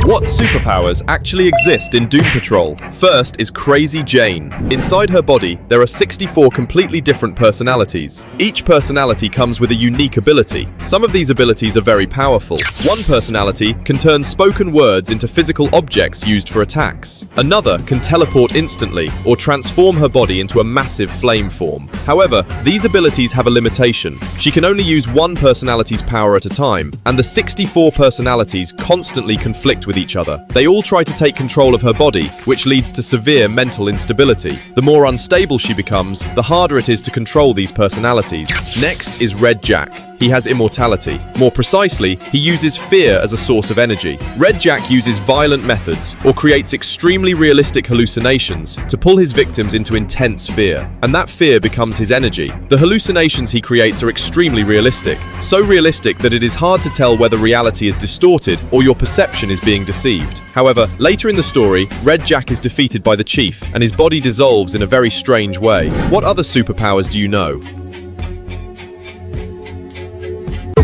What superpowers actually exist in Doom Patrol? First is Crazy Jane. Inside her body, there are 64 completely different personalities. Each personality comes with a unique ability. Some of these abilities are very powerful. One personality can turn spoken words into physical objects used for attacks. Another can teleport instantly or transform her body into a massive flame form. However, these abilities have a limitation. She can only use one personality's power at a time, and the 64 personalities constantly conflict with each other. They all try to take control of her body, which leads to severe mental instability. The more unstable she becomes, the harder it is to control these personalities. Next is Red Jack. He has immortality. More precisely, he uses fear as a source of energy. Red Jack uses violent methods or creates extremely realistic hallucinations to pull his victims into intense fear, and that fear becomes his energy. The hallucinations he creates are extremely realistic, so realistic that it is hard to tell whether reality is distorted or your perception is being deceived. However, later in the story, Red Jack is defeated by the Chief, and his body dissolves in a very strange way. What other superpowers do you know?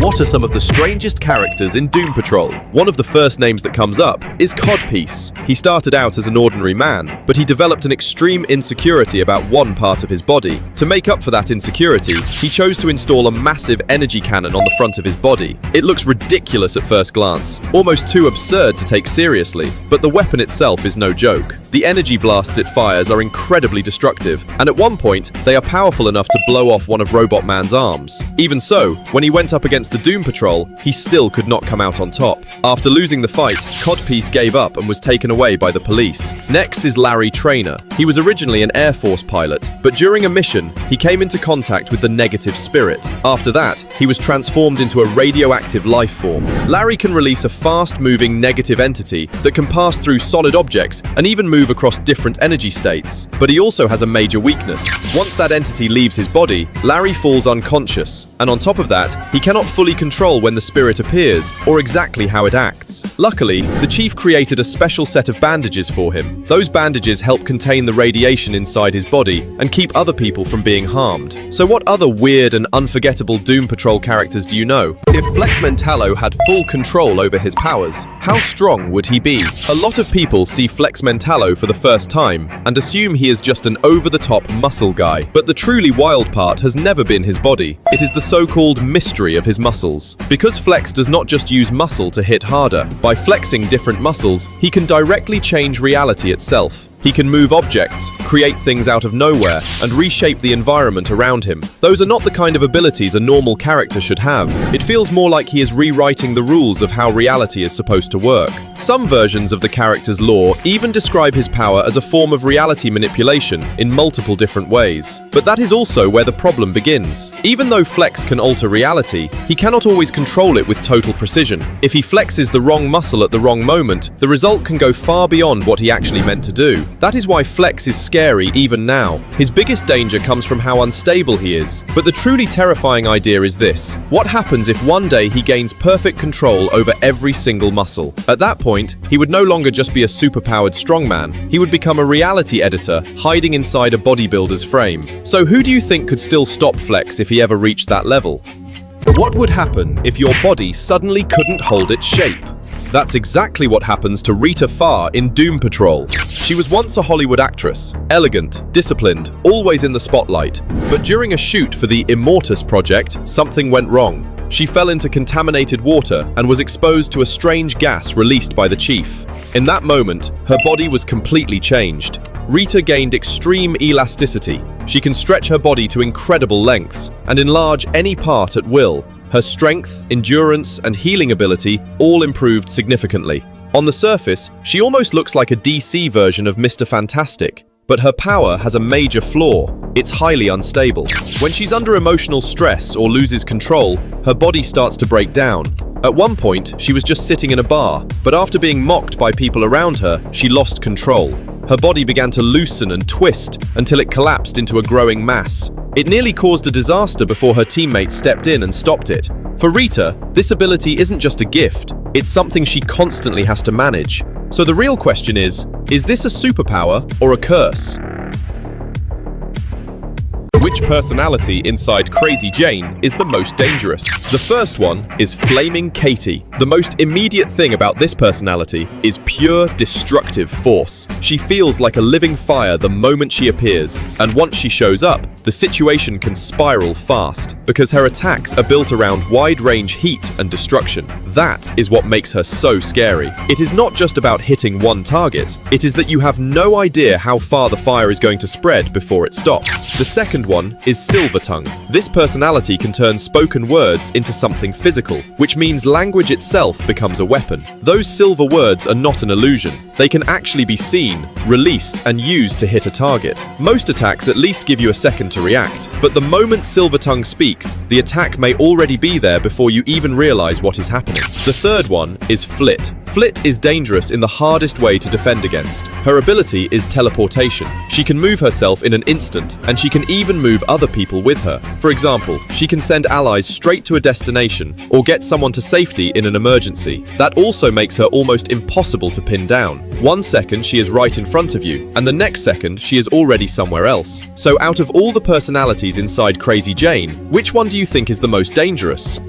What are some of the strangest characters in Doom Patrol? One of the first names that comes up is Codpiece. He started out as an ordinary man, but he developed an extreme insecurity about one part of his body. To make up for that insecurity, he chose to install a massive energy cannon on the front of his body. It looks ridiculous at first glance, almost too absurd to take seriously, but the weapon itself is no joke. The energy blasts it fires are incredibly destructive, and at one point, they are powerful enough to blow off one of Robot Man's arms. Even so, when he went up against the Doom Patrol, he still could not come out on top. After losing the fight, Codpiece gave up and was taken away by the police. Next is Larry Trainer. He was originally an Air Force pilot, but during a mission, he came into contact with the negative spirit. After that, he was transformed into a radioactive life form. Larry can release a fast-moving negative entity that can pass through solid objects and even move across different energy states. But he also has a major weakness. Once that entity leaves his body, Larry falls unconscious, and on top of that, he cannot fully control when the spirit appears or exactly how it acts. Luckily, the Chief created a special set of bandages for him. Those bandages help contain the radiation inside his body and keep other people from being harmed. So what other weird and unforgettable Doom Patrol characters do you know? If Flex Mentallo had full control over his powers, how strong would he be? A lot of people see Flex Mentallo for the first time and assume he is just an over-the-top muscle guy. But the truly wild part has never been his body. It is the so-called mystery of his muscles. Because Flex does not just use muscle to hit harder, by flexing different muscles, he can directly change reality itself. He can move objects, create things out of nowhere, and reshape the environment around him. Those are not the kind of abilities a normal character should have. It feels more like he is rewriting the rules of how reality is supposed to work. Some versions of the character's lore even describe his power as a form of reality manipulation in multiple different ways. But that is also where the problem begins. Even though Flex can alter reality, he cannot always control it with total precision. If he flexes the wrong muscle at the wrong moment, the result can go far beyond what he actually meant to do. That is why Flex is scary even now. His biggest danger comes from how unstable he is. But the truly terrifying idea is this. What happens if one day he gains perfect control over every single muscle? At that point, he would no longer just be a superpowered strongman. He would become a reality editor hiding inside a bodybuilder's frame. So who do you think could still stop Flex if he ever reached that level? What would happen if your body suddenly couldn't hold its shape? That's exactly what happens to Rita Farr in Doom Patrol. She was once a Hollywood actress, elegant, disciplined, always in the spotlight. But during a shoot for the Immortus project, something went wrong. She fell into contaminated water and was exposed to a strange gas released by the Chief. In that moment, her body was completely changed. Rita gained extreme elasticity. She can stretch her body to incredible lengths and enlarge any part at will. Her strength, endurance, and healing ability all improved significantly. On the surface, she almost looks like a DC version of Mr. Fantastic, but her power has a major flaw. It's highly unstable. When she's under emotional stress or loses control, her body starts to break down. At one point, she was just sitting in a bar, but after being mocked by people around her, she lost control. Her body began to loosen and twist until it collapsed into a growing mass. It nearly caused a disaster before her teammates stepped in and stopped it. For Rita, this ability isn't just a gift, it's something she constantly has to manage. So the real question is this a superpower or a curse? Which personality inside Crazy Jane is the most dangerous? The first one is Flaming Katie. The most immediate thing about this personality is pure destructive force. She feels like a living fire the moment she appears, and once she shows up, the situation can spiral fast because her attacks are built around wide-range heat and destruction. That is what makes her so scary. It is not just about hitting one target, it is that you have no idea how far the fire is going to spread before it stops. The second one is Silvertongue. This personality can turn spoken words into something physical, which means language itself becomes a weapon. Those silver words are not an illusion. They can actually be seen, released, and used to hit a target. Most attacks at least give you a second to react, but the moment Silvertongue speaks, the attack may already be there before you even realize what is happening. The third one is Flit. Flit is dangerous in the hardest way to defend against. Her ability is teleportation. She can move herself in an instant, and she can even move other people with her. For example, she can send allies straight to a destination or get someone to safety in an emergency. That also makes her almost impossible to pin down. 1 second she is right in front of you, and the next second she is already somewhere else. So out of all the personalities inside Crazy Jane, which one do you think is the most dangerous?